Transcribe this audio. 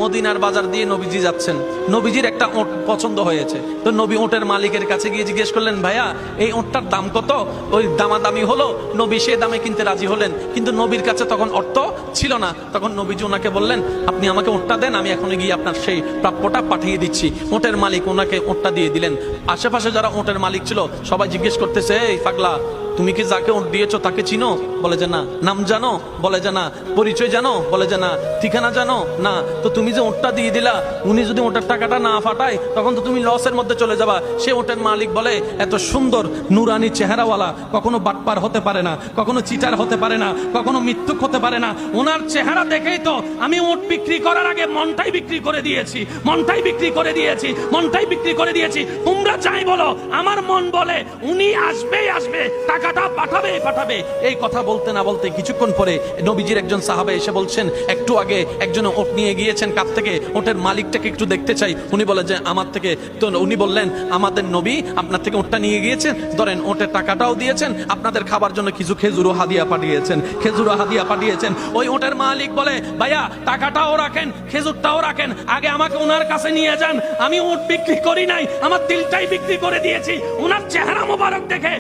মদিনার বাজার দিয়ে নবীজি যাচ্ছেন, নবীজির একটা ওট পছন্দ হয়েছে। তো নবী ওটের মালিকের কাছে গিয়ে জিজ্ঞেস করলেন, ভাইয়া এই ওটটার দাম কত? ওই দামাদামি হলো, নবী সে দামে কিনতে রাজি হলেন, কিন্তু নবীর কাছে তখন অর্থ ছিল না। তখন নবীজি ওনাকে বললেন, আপনি আমাকে ওটটা দেন, আমি এখন গিয়ে আপনার সেই প্রাপ্যটা পাঠিয়ে দিচ্ছি। ওটের মালিক ওনাকে ওটটা দিয়ে দিলেন। আশেপাশে যারা ওটের মালিক ছিল সবাই জিজ্ঞেস করতেছে, এই পাগলা, তুমি কি যাকে ওট দিয়েছো তাকে চিনো? বলে যে না। নাম জানো? বলে যে না। পরিচয় জানো? বলে যে না। ঠিকানা জানো? না। তো তুমি যে ওটটা দিয়ে দিলা, উনি যদি ওটার টাকাটা না ফাটায় তখন তো তুমি লসের মধ্যে চলে যাবা। সে ওটের মালিক বলে, এত সুন্দর নুরানি চেহারাওয়ালা কখনো বাটপার হতে পারে না, কখনো চিটার হতে পারে না, কখনো মৃত্যুক হতে পারে না। ওনার চেহারা দেখেই তো আমি ওট বিক্রি করার আগে মনটাই বিক্রি করে দিয়েছি, মনটাই বিক্রি করে দিয়েছি, মনটাই বিক্রি করে দিয়েছি। তোমরা যাই বলো, আমার মন বলে উনি আসবেই আসবে, টাকাটা পাঠাবে পাঠাবে। এই কথা বলতে না বলতে কিছুক্ষণ পরে নবীজির একজন সাহাবা এসে বলছেন, একটু আগে একজন ওট নিয়ে গিয়েছেন কাছ থেকে, ওটের মালিকটাকে একটু দেখতে চাই। উনি বলে যে আমার থেকে। তো উনি বললেন, আমাদের নবী আপনার থেকে ওটটা নিয়ে গিয়েছেন, ধরেন ওটের টাকাটাও দিয়েছেন, আপনাদের খাবার জন্য কিছু খেজুরও হাদিয়া পাঠিয়েছেন, খেজুরও হাদিয়া পাঠিয়েছেন। ওই ওটের মালিক বলে, ভাইয়া টাকাটাও রাখেন, খেজুরটাও রাখেন, আগে আমাকে ওনার কাছে নিয়ে যান। আমি ওট বিক্রি করি নাই, আমার দিলটাই বিক্রি করে দিয়েছি ওনার চেহারা মোবারক দেখে।